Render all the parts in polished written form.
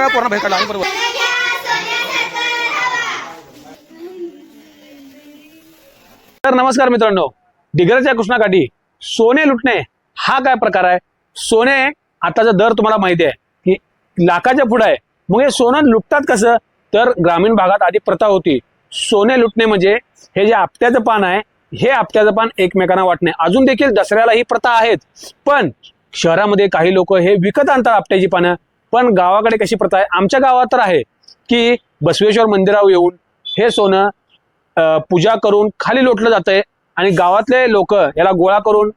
सगळ्या पोरांना बाहेर काढला आणि बरोबर. तर नमस्कार मित्रांनो, दिग्रसच्या कृष्णाकाठी सोने लुटणे हा काय प्रकार आहे? सोने आताचा दर तुम्हाला माहिती आहे की लाखाच्या पुढे आहे. मग हे सोनं लुटतात कसं? तर ग्रामीण भागात आधी प्रथा होती. सोने लुटणे म्हणजे हे जे आपट्याचं पान आहे, हे आपट्याचं पान एकमेकांना वाटणे. अजून देखील दसऱ्याला ही प्रथा आहेच, पण शहरामध्ये काही लोक हे विकत आणतात आपट्याची पानं. पण गावाकडे कशी प्रथा आहे? आमच्या गावात तर आहे की बसवेश्वर मंदिरावर येऊन हे सोनं पूजा करून खाली लोटलं जातंय आणि गावातले लोक याला गोळा करून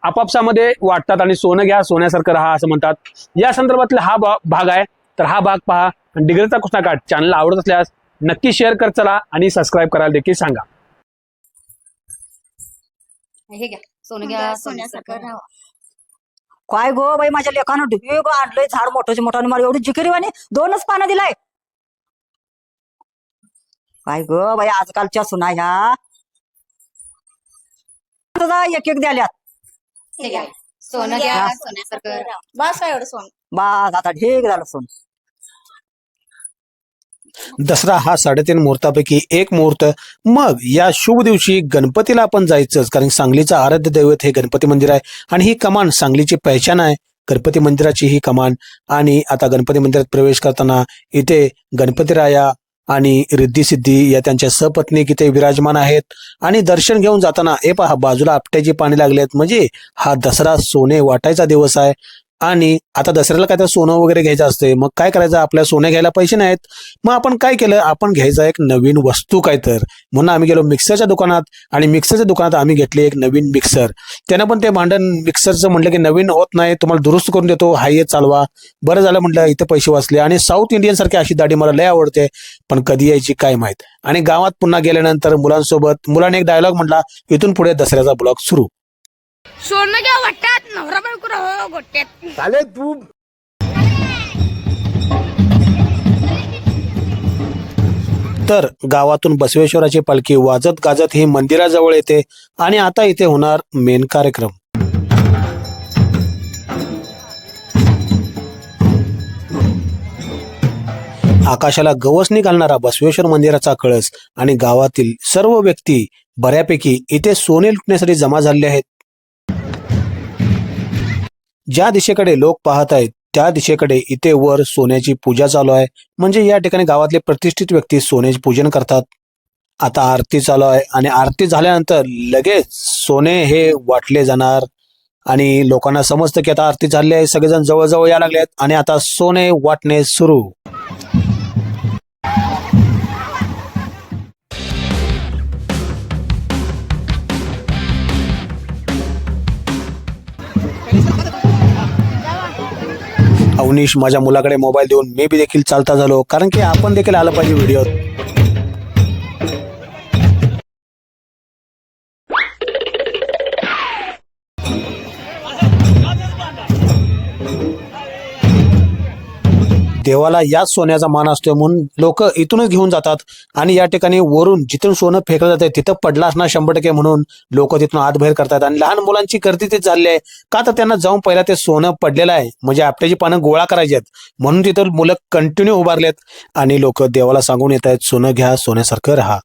आपापसामध्ये वाटतात आणि सोनं घ्या सोन्यासारखं राहा असं म्हणतात. या संदर्भातला हा भाग आहे. तर हा भाग पहा. दिग्रसचा कृष्णाकाठ चॅनल आवडत असल्यास नक्की शेअर कर चला आणि सबस्क्राईब करायला देखील सांगा. हे घ्या सोनं घ्या सोन्यासारखं राहा. काय गो बाई, माझ्या लेखानं ढेग आणलंय झाड मोठं मोठं. मला एवढी जिकिरीवाणी 2च पानं दिलाय. काय ग बाई, आजकालच्या सुना ह्या एक एक द्याल्यात. हे घ्या सोनं घ्या सोन्यासारखं राहा. बस आहे एवढं सोनं. बस आता ढेग झालं सोन. दसरा हा 3.5 मुहूर्तापैकी एक मुहूर्त. मग या शुभ दिवशी गणपतीला आपण जायचंच, कारण सांगलीचं आराध्य दैवत हे गणपती मंदिर आहे आणि ही कमान सांगलीची पहचान आहे. गणपती मंदिराची ही कमान. आणि आता गणपती मंदिरात प्रवेश करताना इथे गणपतीराया आणि रिद्धी सिद्धी या त्यांच्या सपत्नीक इथे विराजमान आहेत. आणि दर्शन घेऊन जाताना पहा बाजूला आपट्याची पाणी लागलेत, म्हणजे हा दसरा सोने वाटायचा दिवस आहे. आणि आता दसऱ्याला काय तर सोनं वगैरे घ्यायचं असते. मग काय करायचं? आपल्या सोने घ्यायला पैसे नाहीत. मग आपण काय केलं? आपण घ्यायचा एक नवीन वस्तू काय तर, म्हणून आम्ही गेलो मिक्सरच्या दुकानात आणि मिक्सरच्या दुकानात आम्ही घेतले एक नवीन मिक्सर. त्यानं पण ते भांडण मिक्सरचं म्हटलं की नवीन होत नाही, तुम्हाला दुरुस्त करून देतो, हाय चालवा. बरं झालं म्हटलं, इथे पैसे वाचले. आणि साऊथ इंडियन सारखी अशी दाढी मला लय आवडते, पण कधी यायची काय माहित. आणि गावात पुन्हा गेल्यानंतर मुलाने एक डायलॉग म्हटला, इथून पुढे दसऱ्याचा ब्लॉग सुरू. सोनं घ्या वाटतात नवरा बायको राहो गोट्यात. चाले तू तर गावातून बसवेश्वराची पालखी वाजत गाजत ही मंदिराजवळ येते आणि आता इथे होणार मेन कार्यक्रम. आकाशाला गवसणी घालणारा बसवेश्वर मंदिराचा कळस आणि गावातील सर्व व्यक्ती बऱ्यापैकी इथे सोने लुटण्यासाठी जमा झालेले आहेत. ज्या दिशेकडे लोक पाहत आहेत त्या दिशेकडे इथे वर सोन्याची पूजा चालू आहे. म्हणजे या ठिकाणी गावातले प्रतिष्ठित व्यक्ती सोन्याचे पूजन करतात. आता आरती चालू आहे आणि आरती झाल्यानंतर लगेच सोने हे वाटले जाणार आणि लोकांना समजतं की आता आरती झाली आहे, सगळेजण जवळजवळ यायला लागले आहेत आणि आता सोने वाटणे सुरू. अवनीश माझ्या मुलाकडे मोबाईल देऊन मी बी देखील चालता झालो, कारण की आपण देखील आलं पाहिजे व्हिडिओत. देवाला याच सोन्याचा मान असतो म्हणून लोक इथूनच घेऊन जातात. आणि या ठिकाणी वरून जिथून सोनं फेकलं जातं तिथं पडला असणार 100% म्हणून लोक तिथून आत बाहेर करतात. आणि लहान मुलांची गर्दी तिथे चालली आहे का? तर त्यांना जाऊन पहिला ते सोनं पडलेलं आहे म्हणजे आपट्याची पानं गोळा करायची आहेत म्हणून तिथं मुलं कंटिन्यू उभारलेत आणि लोक देवाला सांगून येत आहेत, सोनं घ्या सोन्यासारखं राहा.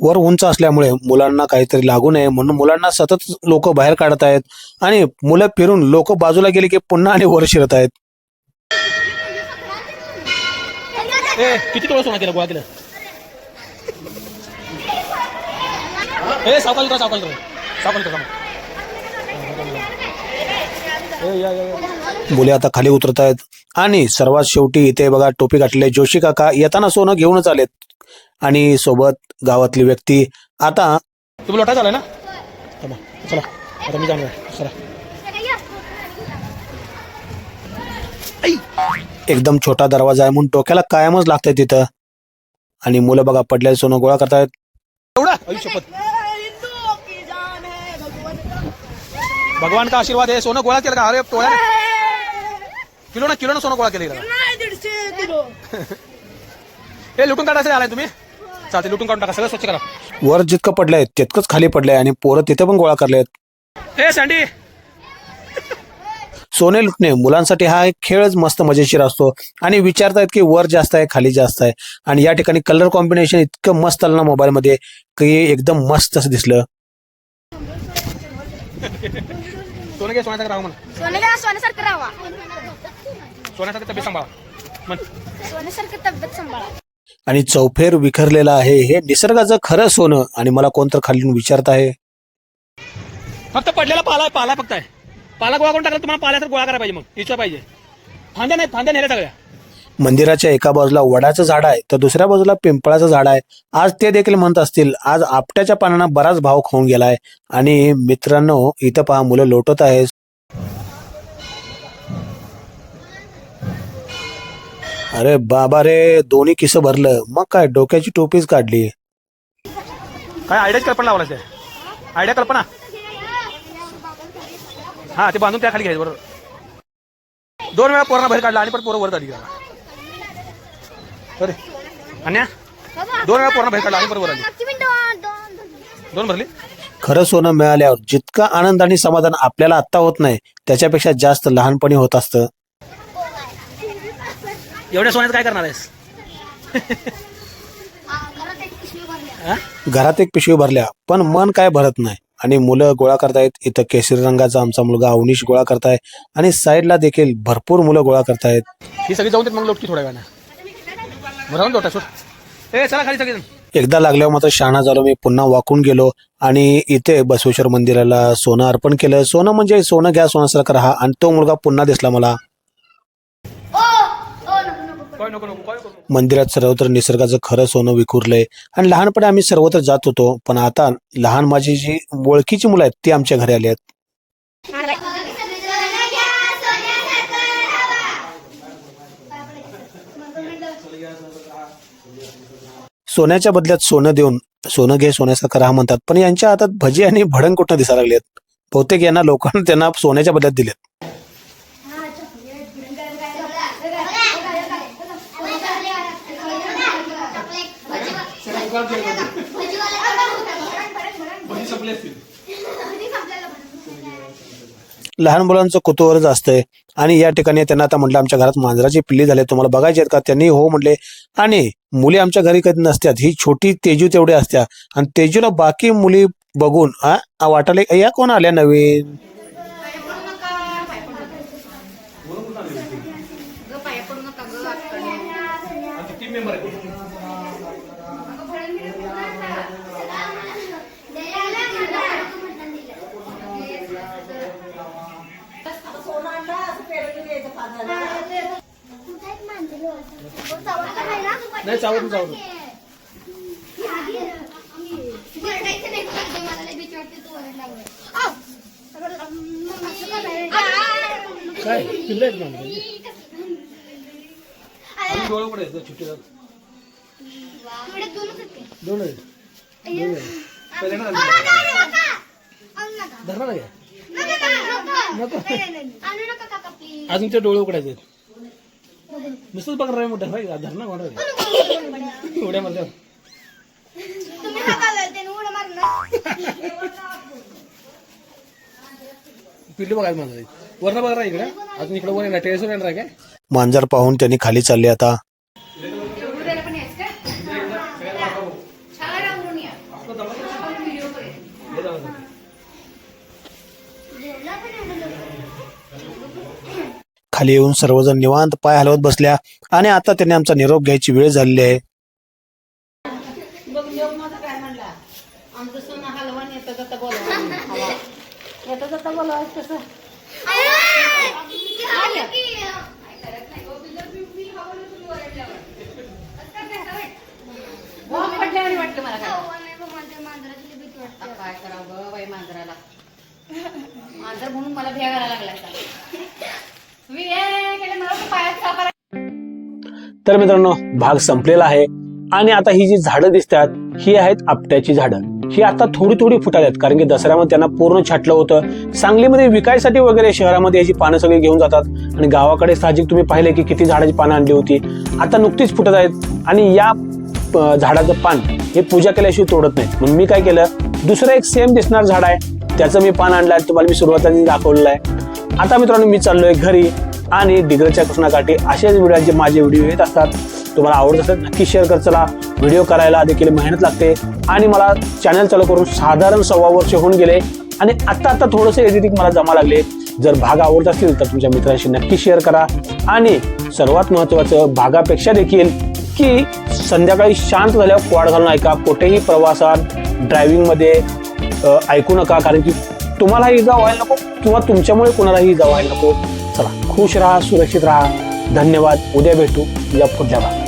वर उंच असल्यामुळे मुलांना काहीतरी लागू नये म्हणून मुलांना सतत लोक बाहेर काढत आहेत आणि मुलं फिरून लोक बाजूला गेले की पुन्हा आणि वर शिरत आहेत. किती तोळा सोनं केलं गोळा केलं? सावकाश उतरा सावकाश उतरा सावकाश उतरा. मुले आता खाली उतरत आहेत आणि सर्वात शेवटी इथे बघा टोपी घातलेले जोशी काका येताना सोनं घेऊनच आलेत आणि सोबत गावातली व्यक्ती. आता तुम्ही लोटा झालाय ना? चला आता मी जाणार. चला एकदम छोटा दरवाजा आहे म्हणून डोक्याला कायमच लागतंय तिथं. आणि मुलं बघा पडलेलं सोनं गोळा करतायत. एवढा शपथ भगवान का आशीर्वाद आहे. सोनं गोळा केलं का? अरे टोळ्या किलो सोनं गोळा केलं. हे लुटून काढायचं आलाय तुम्ही? चालते लुटून काढून टाका, सगळं स्वच्छ करा. वर जितकं पडलंय तितकंच खाली पडलंय आणि पोरं तिथे पण गोळा करलेत. हे सँडी सोने लुटणे मुलांसाठी हा एक खेळच मस्त मजेशीर असतो आणि विचारतायत की वर जास्त आहे खाली जास्त आहे आणि या ठिकाणी कलर कॉम्बिनेशन इतकं मस्त आलं ना मोबाईलमध्ये की एकदम मस्त असं दिसलं. सोनं घ्या सोन्यासारखं राहा म्हणा. सोनं घ्या सोन्यासारखं राहा. सोन्यासारखं तब्येत सांभाळा म्हण. सोन्यासारखं तब्येत सांभाळा. आणि चौफेर विखरलेलं आहे हे निसर्गाचं खरं सोनं. आणि मला कोणतर खाली विचारत आहे फक्त पडलेला पाला फक्त आहे. पाला गोळा करून टाकला तुम्हाला पाल्यासारखं गोळा करायला पाहिजे. मग इच्छा पाहिजे. फांद्या नाही, फांद्या नेल्या सगळ्या. मंदिराच्या एका बाजूला वडाचं झाड आहे तर दुसऱ्या बाजूला पिंपळाचं झाड आहे. आज ते देखील म्हणत असतील आज आपट्याच्या पानांना बराच भाव खाऊन गेलाय. आणि मित्रांनो इथं पहा मुलं लोटत आहेत. अरे बाबा रे दोन्ही किस्सं भरलं. मग काय डोक्याची टोपीच काढली. काय आयडियाची कल्पना लावला ते. आयडिया कल्पना हा ते बांधून त्या खाली घ्यायचं बरोबर. 2 वेळा पोरांना बाहेर काढला आणि परत पोरं वर झाली. अरे अन्या 2 वेळा पोरांना बाहेर काढला आणि परत वर आली. 2 भरली. खरं सोनं मिळाल्यावर जितका आनंद आणि समाधान आपल्याला आत्ता होत नाही त्याच्यापेक्षा जास्त लहानपणी होत असतं. एवढ्या सोन्यात काय करणार आहेस. घरात एक पिशवी भरल्या पण मन काय भरत नाही. आणि मुलं गोळा करतायत. इथं केशरी रंगाचा आमचा मुलगा अवनीश गोळा करताय आणि साईडला देखील भरपूर मुलं गोळा करतायत. ही सगळी जाऊन देत मग लोटकी थोड्या वेळानं. राहून लोटा सोड. ए चला खाली सगळी. एकदा लागल्यावर मात्र शहाणा झालो मी. पुन्हा वाकून गेलो आणि इथे बसवेश्वर मंदिराला सोनं अर्पण केलं. सोनं म्हणजे सोनं घ्या सोन्यासारखं राहा. आणि तो मुलगा पुन्हा दिसला मला. मंदिरात सर्वत्र निसर्गाचं खरं सोनं विखुरलंय. आणि लहानपणी आम्ही सर्वत्र जात होतो पण आता लहान माझी जी ओळखीची मुलं आहेत ती आमच्या घरी आली आहेत. सोन्याच्या बदल्यात सोनं देऊन सोनं घे सोन्यासारखं राहा म्हणतात पण यांच्या हातात भजी आणि भडंग कुठं दिसायला लागलेत. बहुतेक यांना लोकांना त्यांना सोन्याच्या बदल्यात दिलेत. लहान मुलांचं कुतूहलच असतंय. आणि या ठिकाणी त्यांना आता म्हटलं आमच्या घरात मांजराची पिल्ली झाली तुम्हाला बघायची आहेत का. त्यांनी हो म्हटले. आणि मुली आमच्या घरी कधी नसतात. ही छोटी तेजू तेवढी असत्या आणि तेजूला बाकी मुली बघून वाटायला या कोण आल्या नवीन. नाही चावत चावत. काय पिल्ले आहेत ना डोळे कुठे आहेत छोटे. 2 आहेत. धरणार नाही अजून ते डोळे उघडायचे. नुसतंच बघणार आहे मोठं धरणं होणार उड्या मारल्या. पिल्लू बघायला माझं वरण बघणार आहे इकडे. अजून इकडे वर येणार टेरेसवर येणार आहे काय. मांजर पाहून त्यांनी खाली चालले आता. खाली येऊन सर्वजण निवांत पाय हलवत बसल्या आणि आता त्यांनी आमचा निरोप घ्यायची वेळ झालेली आहे. मांजर म्हणून मला भ्या करायला लागला. तर मित्रांनो भाग संपलेला आहे आणि आता ही जी झाडं दिसतात ही आहेत आपट्याची झाडं. ही आता थोडी थोडी फुटाल्यात कारण की दसऱ्यामध्ये त्यांना पूर्ण छाटलं होतं. सांगलीमध्ये विकायसाठी वगैरे शहरामध्ये याची पानं सगळी घेऊन जातात आणि गावाकडे साहजिक तुम्ही पाहिले की किती झाडाची पानं आणली होती. आता नुकतीच फुटत आहेत आणि या झाडाचं पान हे पूजा केल्याशिवाय तोडत नाही. म्हणून मी काय केलं दुसरं एक सेम दिसणार झाड आहे त्याचं मी पान आणलंय, तुम्हाला मी सुरुवातीला दाखवलेलं आहे. आता मित्रांनो मी चाललोय घरी आणि डिग्रजच्या कृष्णाकाठी असेच व्हिडिओचे माझे व्हिडिओ येत असतात. तुम्हाला आवडत असेल नक्की शेअर कर. चला, व्हिडिओ करायला देखील मेहनत लागते आणि मला चॅनल चालू करून साधारण 1.25 वर्ष होऊन गेले आणि आता थोडंसं एडिटिंग मला जमा लागले. जर भाग आवडत असतील तर तुमच्या मित्रांशी नक्की शेअर करा. आणि सर्वात महत्त्वाचं भागापेक्षा देखील की संध्याकाळी शांत झाल्यावर क्वाड घालून ऐका. कुठेही प्रवासात ड्रायव्हिंगमध्ये ऐकू नका, कारण की तुम्हालाही इजा व्हायला नको किंवा तुमच्यामुळे कोणालाही इजा व्हायला नको. चला, खुश राहा, सुरक्षित राहा. धन्यवाद. उद्या भेटू या पुढच्या भागात.